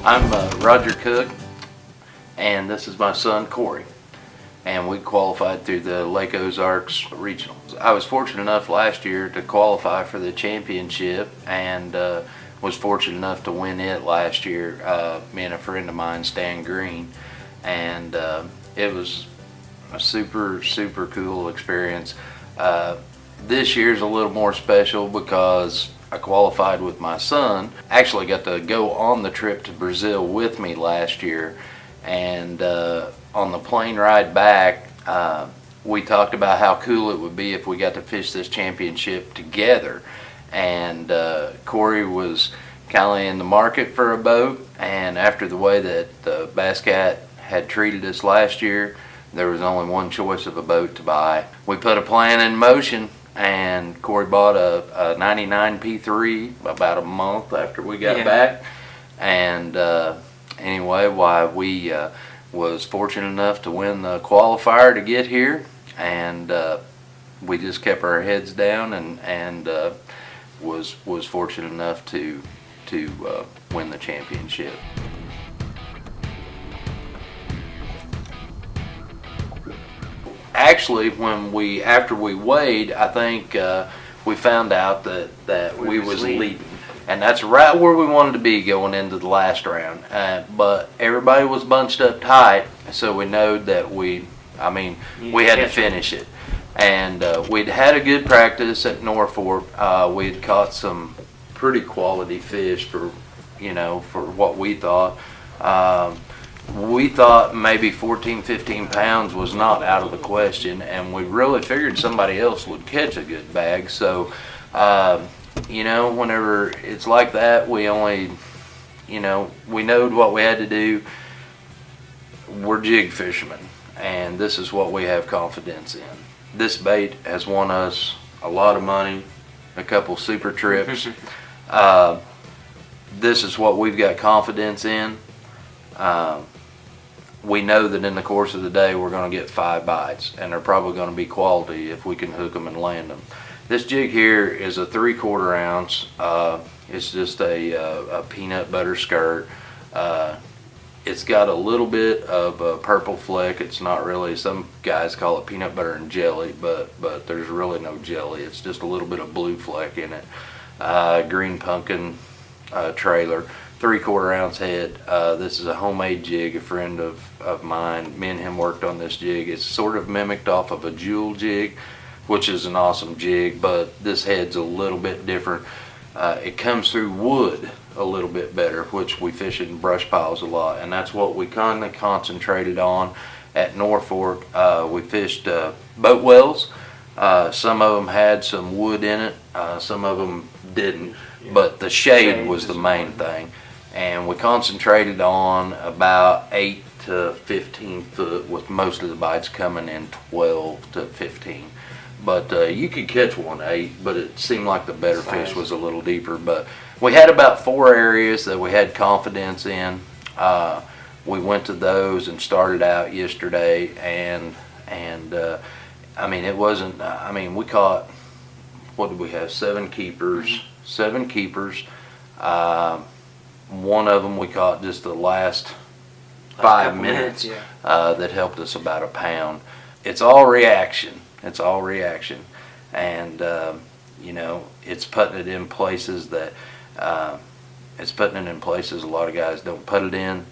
I'm Roger Cook, and this is my son Corey, and we qualified through the Lake Ozarks Regionals. I was fortunate enough last year to qualify for the championship, and was fortunate enough to win it last year, me and a friend of mine, Stan Green, and it was a super cool experience. This year's a little more special because I qualified with my son. Actually got to go on the trip to Brazil with me last year, and on the plane ride back, we talked about how cool it would be if we got to fish this championship together. And Corey was kind of in the market for a boat, and after the way that the Bass Cat had treated us last year, there was only one choice of a boat to buy. We put a plan in motion, and Corey bought a 99 P3 about a month after we got back. And anyway, we was fortunate enough to win the qualifier to get here, and we just kept our heads down and was fortunate enough to win the championship. Actually, after we weighed, I think we found out that we was leading, and that's right where we wanted to be going into the last round. But everybody was bunched up tight, so we know that we had to finish it. And we'd had a good practice at Norfolk. We'd caught some pretty quality fish for what we thought. We thought maybe 14-15 pounds was not out of the question, and we really figured somebody else would catch a good bag. So, whenever it's like that, we only, we knowed what we had to do. We're jig fishermen, and this is what we have confidence in. This bait has won us a lot of money, a couple super trips. This is what we've got confidence in. We know that in the course of the day we're going to get 5 bites, and they're probably going to be quality if we can hook them and land them. This jig here is a 3/4 ounce. It's just a peanut butter skirt. It's got a little bit of a purple fleck. It's not really, some guys call it peanut butter and jelly, but there's really no jelly. It's just a little bit of blue fleck in it. Green pumpkin trailer. 3/4 ounce head. This is a homemade jig. A friend of mine, me and him worked on this jig. It's sort of mimicked off of a jewel jig, which is an awesome jig, but this head's a little bit different. It comes through wood a little bit better, which we fish in brush piles a lot, and that's what we kind of concentrated on at Norfolk. We fished boat wells. Some of them had some wood in it, some of them didn't, but the shade was the main thing. And we concentrated on about 8 to 15 foot, with most of the bites coming in 12 to 15. But you could catch one 8, but it seemed like the better fish was a little deeper. But we had about 4 areas that we had confidence in. We went to those and started out yesterday, and it wasn't. We caught, what did we have? 7 keepers. 7 keepers. One of them we caught just the last 5 minutes, that helped us about a pound. It's all reaction. It's all reaction, and it's putting it in places that a lot of guys don't put it in.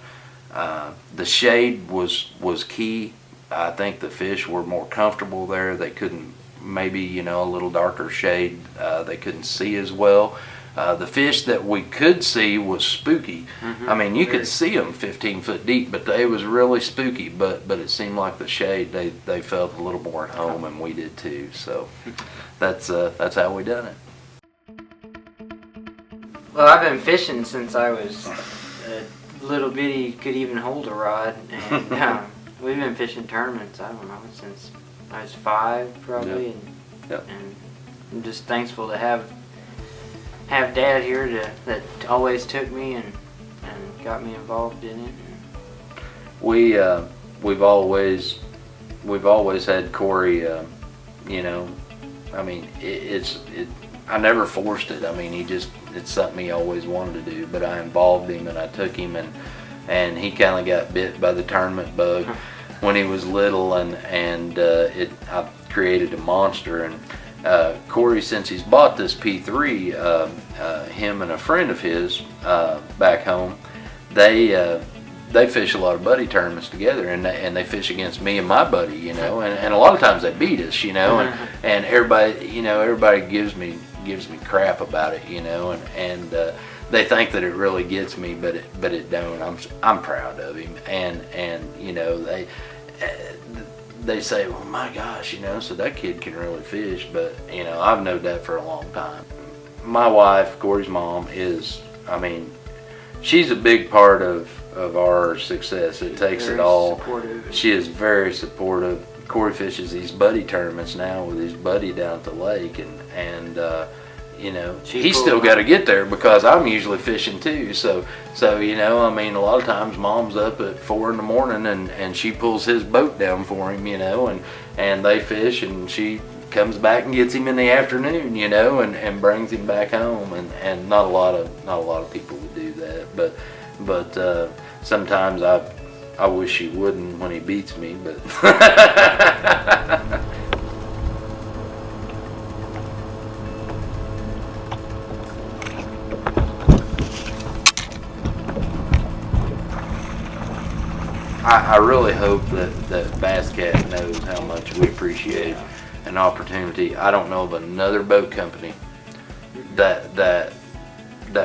The shade was key. I think the fish were more comfortable there. They couldn't, maybe a little darker shade, they couldn't see as well. The fish that we could see was spooky. You could see them 15 foot deep, but they was really spooky. But it seemed like the shade, they felt a little more at home, and we did too. So that's how we done it. Well, I've been fishing since I was a little bitty, could even hold a rod, and we've been fishing tournaments, I don't know, since I was 5 probably, and I'm just thankful to have Dad here that always took me and got me involved in it. We've always had Corey. I never forced it. He just it's something he always wanted to do. But I involved him and I took him, and he kind of got bit by the tournament bug when he was little, and I created a monster. And Corey, since he's bought this P3, him and a friend of his back home, they fish a lot of buddy tournaments together, and they fish against me and my buddy, you know, and a lot of times they beat us, you know, and everybody gives me crap about it, you know, and they think that it really gets me, but it don't. I'm proud of him, and you know, they say, well, my gosh, you know, so that kid can really fish, but you know, I've known that for a long time. My wife, Corey's mom, is, I mean, she's a big part of our success. It takes it all. Supportive. She is very supportive. Corey fishes these buddy tournaments now with his buddy down at the lake, and you know, he's still got to get there because I'm usually fishing too. So you know, I mean, a lot of times Mom's up at 4 in the morning and she pulls his boat down for him, you know, and they fish, and she comes back and gets him in the afternoon, you know, and brings him back home, and not a lot of people would do that, but sometimes I wish he wouldn't when he beats me, but I really hope that Bass Cat knows how much we appreciate an opportunity. I don't know of another boat company that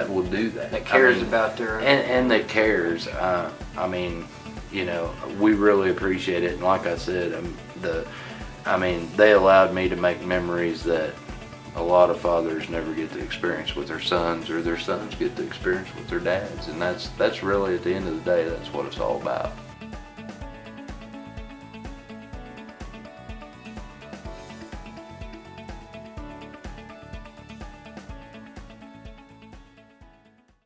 will do that. That cares I mean, about their and that cares. I mean, you know, we really appreciate it. And like I said, they allowed me to make memories that a lot of fathers never get to experience with their sons, or their sons get to experience with their dads. And that's really, at the end of the day, that's what it's all about.